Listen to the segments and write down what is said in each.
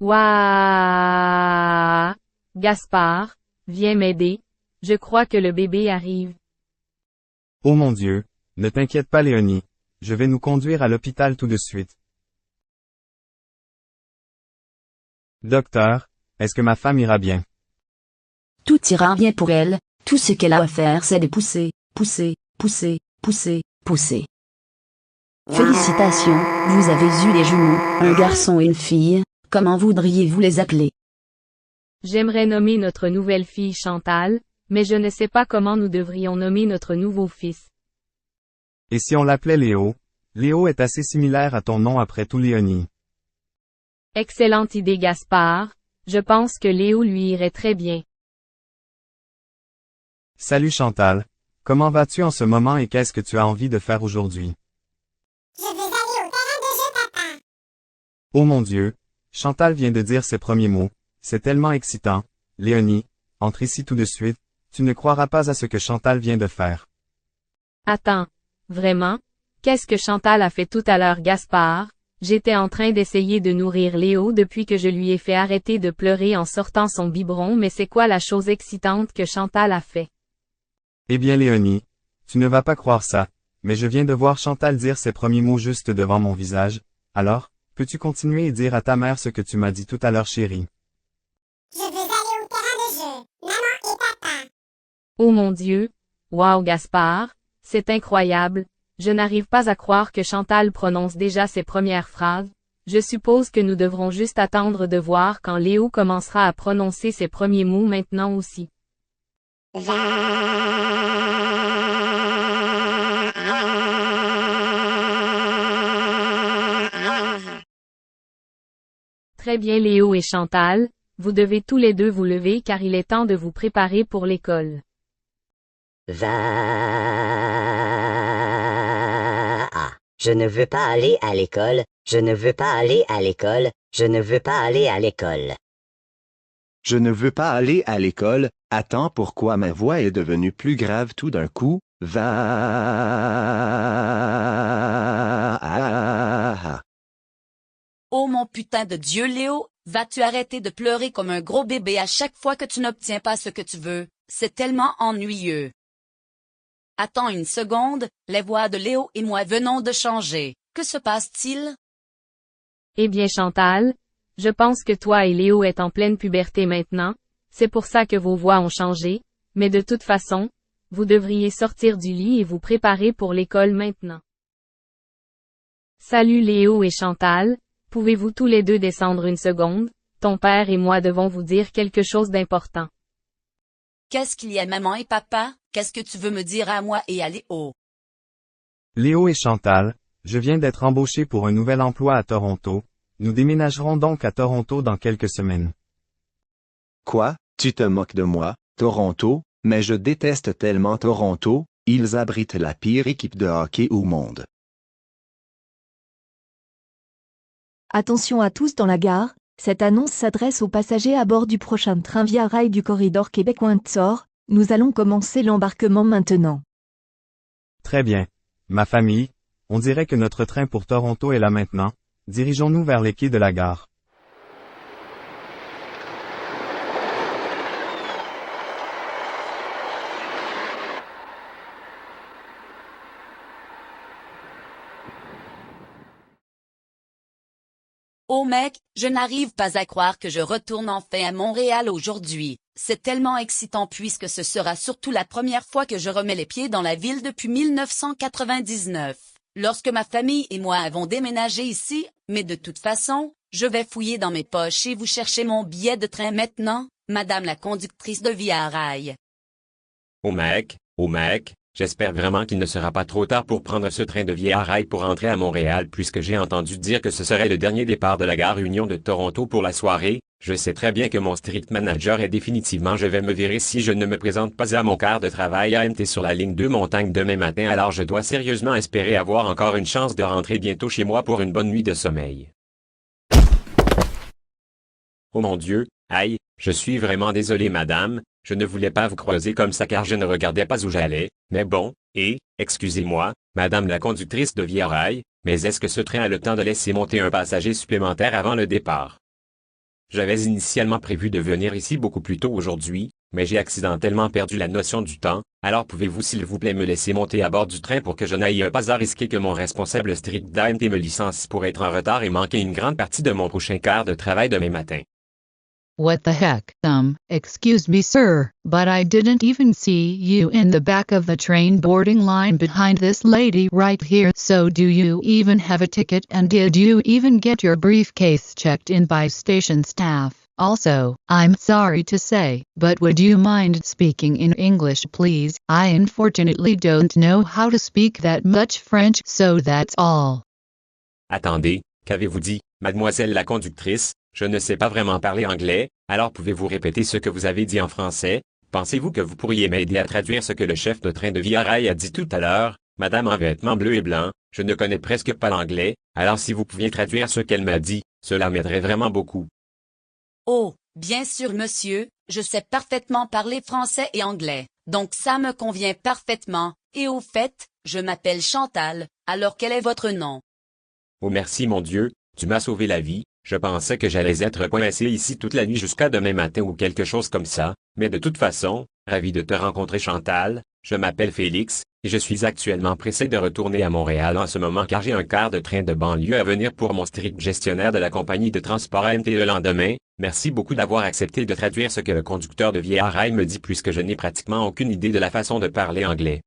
Ouah! Gaspard, viens m'aider. Je crois que le bébé arrive. Oh mon Dieu, ne t'inquiète pas Léonie, je vais nous conduire à l'hôpital tout de suite. Docteur, est-ce que ma femme ira bien? Tout ira bien pour elle, tout ce qu'elle a à faire c'est de pousser, pousser, pousser, pousser, pousser. Félicitations, vous avez eu des jumeaux, un garçon et une fille, comment voudriez-vous les appeler? J'aimerais nommer notre nouvelle fille Chantal, mais je ne sais pas comment nous devrions nommer notre nouveau fils. Et si on l'appelait Léo? Léo est assez similaire à ton nom après tout Léonie. Excellente idée Gaspard, je pense que Léo lui irait très bien. Salut Chantal, comment vas-tu en ce moment et qu'est-ce que tu as envie de faire aujourd'hui? Je veux aller au terrain de jeu, papa. Oh mon Dieu, Chantal vient de dire ses premiers mots, c'est tellement excitant. Léonie, entre ici tout de suite, tu ne croiras pas à ce que Chantal vient de faire. Attends, vraiment? Qu'est-ce que Chantal a fait tout à l'heure Gaspard? J'étais en train d'essayer de nourrir Léo depuis que je lui ai fait arrêter de pleurer en sortant son biberon mais c'est quoi la chose excitante que Chantal a fait? Eh bien Léonie, tu ne vas pas croire ça, mais je viens de voir Chantal dire ses premiers mots juste devant mon visage, alors, peux-tu continuer et dire à ta mère ce que tu m'as dit tout à l'heure chérie? Je veux aller au terrain de jeu, maman et papa. Oh mon Dieu! Wow Gaspard, c'est incroyable, je n'arrive pas à croire que Chantal prononce déjà ses premières phrases, je suppose que nous devrons juste attendre de voir quand Léo commencera à prononcer ses premiers mots maintenant aussi. Très bien Léo et Chantal, vous devez tous les deux vous lever car il est temps de vous préparer pour l'école. Je ne veux pas aller à l'école, je ne veux pas aller à l'école, je ne veux pas aller à l'école. Je ne veux pas aller à l'école, attends pourquoi ma voix est devenue plus grave tout d'un coup, Oh mon putain de Dieu Léo, vas-tu arrêter de pleurer comme un gros bébé à chaque fois que tu n'obtiens pas ce que tu veux, c'est tellement ennuyeux. Attends une seconde, les voix de Léo et moi venons de changer, que se passe-t-il? Eh bien Chantal, je pense que toi et Léo êtes en pleine puberté maintenant, c'est pour ça que vos voix ont changé, mais de toute façon, vous devriez sortir du lit et vous préparer pour l'école maintenant. Salut Léo et Chantal, pouvez-vous tous les deux descendre une seconde? Ton père et moi devons vous dire quelque chose d'important. Qu'est-ce qu'il y a maman et papa? Qu'est-ce que tu veux me dire à moi et à Léo? Léo et Chantal, je viens d'être embauché pour un nouvel emploi à Toronto, nous déménagerons donc à Toronto dans quelques semaines. Quoi, tu te moques de moi, Toronto, mais je déteste tellement Toronto, ils abritent la pire équipe de hockey au monde. Attention à tous dans la gare, cette annonce s'adresse aux passagers à bord du prochain train Via Rail du corridor Québec-Windsor, nous allons commencer l'embarquement maintenant. Très bien. Ma famille, on dirait que notre train pour Toronto est là maintenant, dirigeons-nous vers les quais de la gare. Oh mec, je n'arrive pas à croire que je retourne enfin à Montréal aujourd'hui. C'est tellement excitant puisque ce sera surtout la première fois que je remets les pieds dans la ville depuis 1999. Lorsque ma famille et moi avons déménagé ici, mais de toute façon, je vais fouiller dans mes poches et vous chercher mon billet de train maintenant, madame la conductrice de Via Rail. Oh mec, j'espère vraiment qu'il ne sera pas trop tard pour prendre ce train de Via Rail pour rentrer à Montréal puisque j'ai entendu dire que ce serait le dernier départ de la gare Union de Toronto pour la soirée. Je sais très bien que mon street manager est définitivement je vais me virer si je ne me présente pas à mon quart de travail AMT sur la ligne 2 Montagne demain matin alors je dois sérieusement espérer avoir encore une chance de rentrer bientôt chez moi pour une bonne nuit de sommeil. Oh mon Dieu, aïe, je suis vraiment désolé madame, je ne voulais pas vous croiser comme ça car je ne regardais pas où j'allais, mais bon, excusez-moi, madame la conductrice de Via Rail, mais est-ce que ce train a le temps de laisser monter un passager supplémentaire avant le départ? J'avais initialement prévu de venir ici beaucoup plus tôt aujourd'hui, mais j'ai accidentellement perdu la notion du temps, alors pouvez-vous s'il vous plaît me laisser monter à bord du train pour que je n'aille pas à risquer que mon responsable strict d'AMT me licencie pour être en retard et manquer une grande partie de mon prochain quart de travail demain matin. What the heck? Excuse me, sir, but I didn't even see you in the back of the train boarding line behind this lady right here. So do you even have a ticket, and did you even get your briefcase checked in by station staff? Also, I'm sorry to say, but would you mind speaking in English, please? I unfortunately don't know how to speak that much French, so that's all. Attendez, qu'avez-vous dit, mademoiselle la conductrice? Je ne sais pas vraiment parler anglais, alors pouvez-vous répéter ce que vous avez dit en français? Pensez-vous que vous pourriez m'aider à traduire ce que le chef de train de Via Rail a dit tout à l'heure? Madame en vêtements bleus et blancs, je ne connais presque pas l'anglais, alors si vous pouviez traduire ce qu'elle m'a dit, cela m'aiderait vraiment beaucoup. Oh, bien sûr monsieur, je sais parfaitement parler français et anglais, donc ça me convient parfaitement, et au fait, je m'appelle Chantal, alors quel est votre nom? Oh merci mon Dieu, tu m'as sauvé la vie. Je pensais que j'allais être coincé ici toute la nuit jusqu'à demain matin ou quelque chose comme ça, mais de toute façon, ravi de te rencontrer Chantal, je m'appelle Félix, et je suis actuellement pressé de retourner à Montréal en ce moment car j'ai un quart de train de banlieue à venir pour mon strict gestionnaire de la compagnie de transport AMT le lendemain. Merci beaucoup d'avoir accepté de traduire ce que le conducteur de Via Rail me dit puisque je n'ai pratiquement aucune idée de la façon de parler anglais.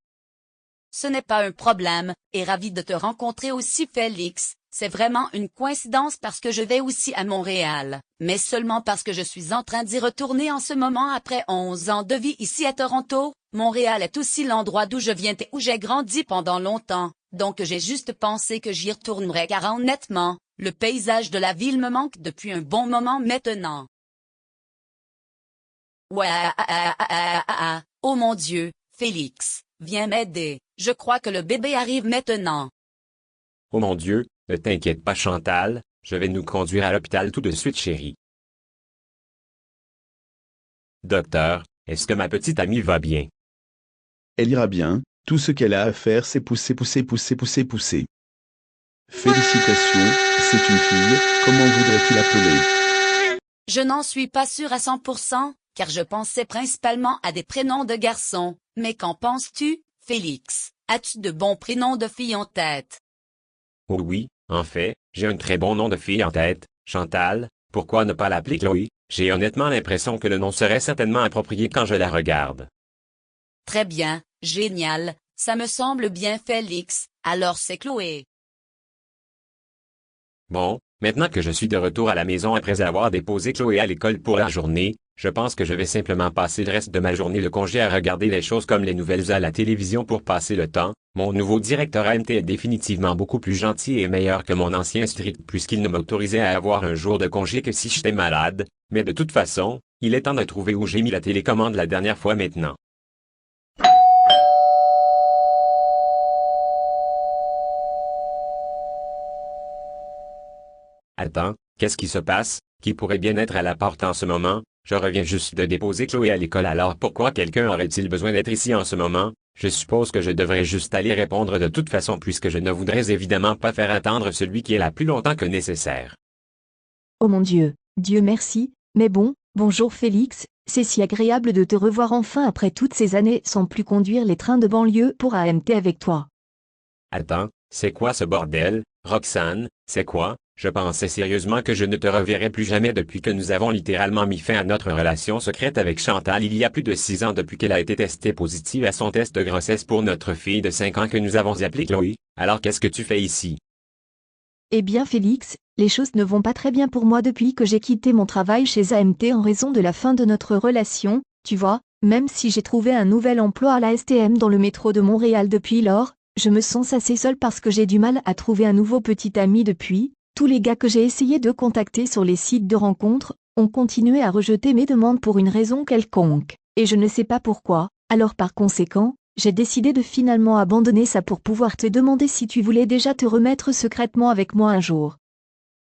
Ce n'est pas un problème, et ravi de te rencontrer aussi Félix. C'est vraiment une coïncidence parce que je vais aussi à Montréal, mais seulement parce que je suis en train d'y retourner en ce moment après 11 ans de vie ici à Toronto. Montréal est aussi l'endroit d'où je viens et où j'ai grandi pendant longtemps, donc j'ai juste pensé que j'y retournerais car honnêtement, le paysage de la ville me manque depuis un bon moment maintenant. Ouais, oh mon Dieu, Félix, viens m'aider, je crois que le bébé arrive maintenant. Oh mon Dieu, ne t'inquiète pas Chantal, je vais nous conduire à l'hôpital tout de suite chérie. Docteur, est-ce que ma petite amie va bien? Elle ira bien, tout ce qu'elle a à faire c'est pousser. Félicitations, c'est une fille, comment voudrais-tu l'appeler? Je n'en suis pas sûre à 100%, car je pensais principalement à des prénoms de garçons, mais qu'en penses-tu, Félix? As-tu de bons prénoms de filles en tête? Oh oui, en fait, j'ai un très bon nom de fille en tête, Chantal, pourquoi ne pas l'appeler Chloé? J'ai honnêtement l'impression que le nom serait certainement approprié quand je la regarde. Très bien, génial, ça me semble bien Félix, alors c'est Chloé. Bon, maintenant que je suis de retour à la maison après avoir déposé Chloé à l'école pour la journée, je pense que je vais simplement passer le reste de ma journée de congé à regarder les choses comme les nouvelles à la télévision pour passer le temps. Mon nouveau directeur AMT est définitivement beaucoup plus gentil et meilleur que mon ancien strict puisqu'il ne m'autorisait à avoir un jour de congé que si j'étais malade, mais de toute façon, il est temps de trouver où j'ai mis la télécommande la dernière fois maintenant. Attends, qu'est-ce qui se passe? Qui pourrait bien être à la porte en ce moment? Je reviens juste de déposer Chloé à l'école alors pourquoi quelqu'un aurait-il besoin d'être ici en ce moment? Je suppose que je devrais juste aller répondre de toute façon puisque je ne voudrais évidemment pas faire attendre celui qui est là plus longtemps que nécessaire. Oh mon Dieu, Dieu merci, mais bon, bonjour Félix, c'est si agréable de te revoir enfin après toutes ces années sans plus conduire les trains de banlieue pour AMT avec toi. Attends, c'est quoi ce bordel, Roxane, c'est quoi? Je pensais sérieusement que je ne te reverrais plus jamais depuis que nous avons littéralement mis fin à notre relation secrète avec Chantal il y a plus de 6 ans depuis qu'elle a été testée positive à son test de grossesse pour notre fille de 5 ans que nous avons appelée Chloé. Alors qu'est-ce que tu fais ici? Eh bien Félix, les choses ne vont pas très bien pour moi depuis que j'ai quitté mon travail chez AMT en raison de la fin de notre relation, tu vois, même si j'ai trouvé un nouvel emploi à la STM dans le métro de Montréal depuis lors, je me sens assez seule parce que j'ai du mal à trouver un nouveau petit ami depuis. Tous les gars que j'ai essayé de contacter sur les sites de rencontres ont continué à rejeter mes demandes pour une raison quelconque, et je ne sais pas pourquoi, alors par conséquent, j'ai décidé de finalement abandonner ça pour pouvoir te demander si tu voulais déjà te remettre secrètement avec moi un jour.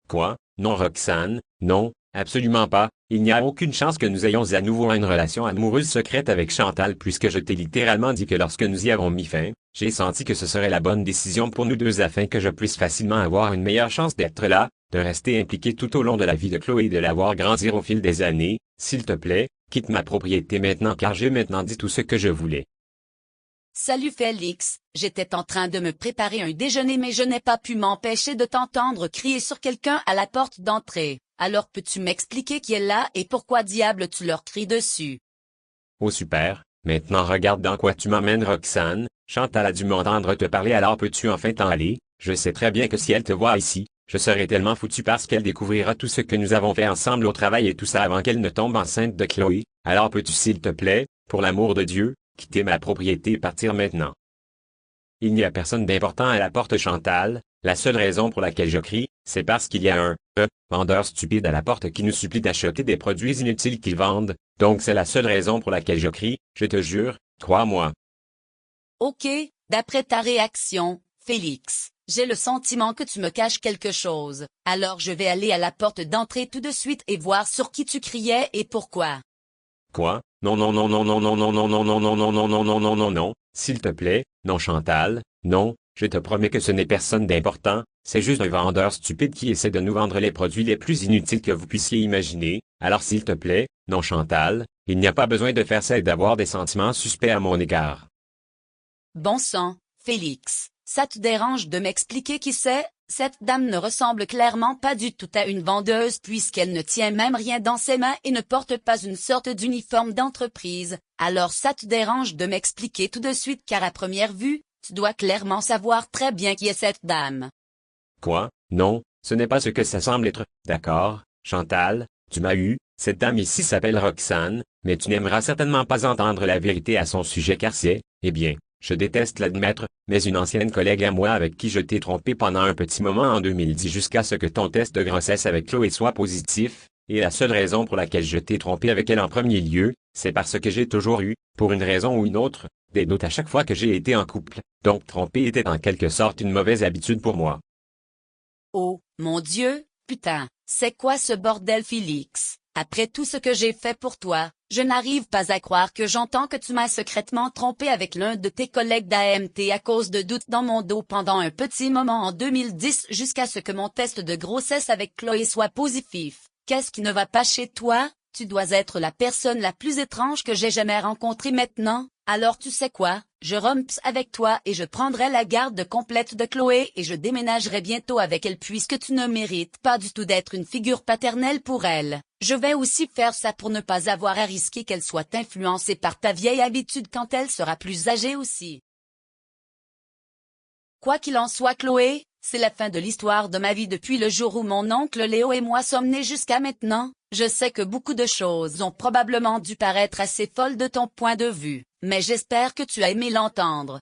Quoi? Non Roxane, non, Absolument pas, il n'y a aucune chance que nous ayons à nouveau une relation amoureuse secrète avec Chantal puisque je t'ai littéralement dit que lorsque nous y avons mis fin, j'ai senti que ce serait la bonne décision pour nous deux afin que je puisse facilement avoir une meilleure chance d'être là, de rester impliqué tout au long de la vie de Chloé et de la voir grandir au fil des années. S'il te plaît, quitte ma propriété maintenant car j'ai maintenant dit tout ce que je voulais. Salut Félix, j'étais en train de me préparer un déjeuner mais je n'ai pas pu m'empêcher de t'entendre crier sur quelqu'un à la porte d'entrée. Alors peux-tu m'expliquer qui est là et pourquoi diable tu leur cries dessus? Oh super, maintenant regarde dans quoi tu m'emmènes Roxane, Chantal a dû m'entendre te parler alors peux-tu enfin t'en aller? Je sais très bien que si elle te voit ici, je serai tellement foutu parce qu'elle découvrira tout ce que nous avons fait ensemble au travail et tout ça avant qu'elle ne tombe enceinte de Chloé, alors peux-tu s'il te plaît, pour l'amour de Dieu, quitter ma propriété et partir maintenant. Il n'y a personne d'important à la porte Chantal, la seule raison pour laquelle je crie, c'est parce qu'il y a un vendeur stupide à la porte qui nous supplie d'acheter des produits inutiles qu'ils vendent, donc c'est la seule raison pour laquelle je crie, je te jure, crois-moi. Ok, d'après ta réaction, Félix, j'ai le sentiment que tu me caches quelque chose, alors je vais aller à la porte d'entrée tout de suite et voir sur qui tu criais et pourquoi. Quoi? Non non non non non non non non non non non non non non non non non non, s'il te plaît, non Chantal, non, je te promets que ce n'est personne d'important, c'est juste un vendeur stupide qui essaie de nous vendre les produits les plus inutiles que vous puissiez imaginer, alors s'il te plaît, non Chantal, il n'y a pas besoin de faire ça et d'avoir des sentiments suspects à mon égard. Bon sang, Félix, ça te dérange de m'expliquer qui c'est? Cette dame ne ressemble clairement pas du tout à une vendeuse puisqu'elle ne tient même rien dans ses mains et ne porte pas une sorte d'uniforme d'entreprise. Alors ça te dérange de m'expliquer tout de suite car à première vue, tu dois clairement savoir très bien qui est cette dame. Quoi? Non, ce n'est pas ce que ça semble être. D'accord, Chantal, tu m'as eu, cette dame ici s'appelle Roxane, mais tu n'aimeras certainement pas entendre la vérité à son sujet car c'est, eh bien, je déteste l'admettre, mais une ancienne collègue à moi avec qui je t'ai trompé pendant un petit moment en 2010 jusqu'à ce que ton test de grossesse avec Chloé soit positif, et la seule raison pour laquelle je t'ai trompé avec elle en premier lieu, c'est parce que j'ai toujours eu, pour une raison ou une autre, des doutes à chaque fois que j'ai été en couple, donc tromper était en quelque sorte une mauvaise habitude pour moi. Oh, mon Dieu, putain, c'est quoi ce bordel Félix? Après tout ce que j'ai fait pour toi, je n'arrive pas à croire que j'entends que tu m'as secrètement trompé avec l'un de tes collègues d'AMT à cause de doutes dans mon dos pendant un petit moment en 2010 jusqu'à ce que mon test de grossesse avec Chloé soit positif. Qu'est-ce qui ne va pas chez toi? Tu dois être la personne la plus étrange que j'ai jamais rencontrée maintenant. Alors tu sais quoi? Je romps avec toi et je prendrai la garde complète de Chloé et je déménagerai bientôt avec elle puisque tu ne mérites pas du tout d'être une figure paternelle pour elle. Je vais aussi faire ça pour ne pas avoir à risquer qu'elle soit influencée par ta vieille habitude quand elle sera plus âgée aussi. Quoi qu'il en soit Chloé, c'est la fin de l'histoire de ma vie depuis le jour où mon oncle Léo et moi sommes nés jusqu'à maintenant. Je sais que beaucoup de choses ont probablement dû paraître assez folles de ton point de vue, mais j'espère que tu as aimé l'entendre.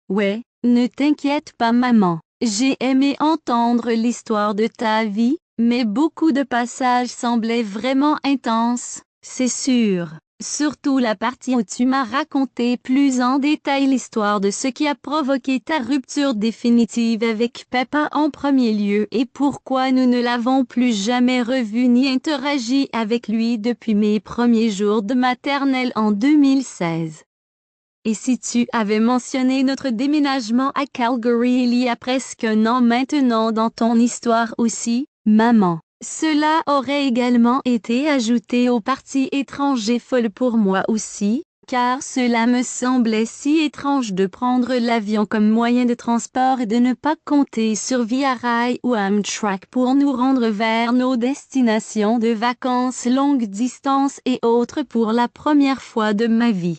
Ouais, ne t'inquiète pas maman, j'ai aimé entendre l'histoire de ta vie, mais beaucoup de passages semblaient vraiment intenses, c'est sûr. Surtout la partie où tu m'as raconté plus en détail l'histoire de ce qui a provoqué ta rupture définitive avec Peppa en premier lieu et pourquoi nous ne l'avons plus jamais revu ni interagi avec lui depuis mes premiers jours de maternelle en 2016. Et si tu avais mentionné notre déménagement à Calgary il y a presque un an maintenant dans ton histoire aussi, maman. Cela aurait également été ajouté aux parties étranges et folles pour moi aussi, car cela me semblait si étrange de prendre l'avion comme moyen de transport et de ne pas compter sur Via Rail ou Amtrak pour nous rendre vers nos destinations de vacances longue distance et autres pour la première fois de ma vie.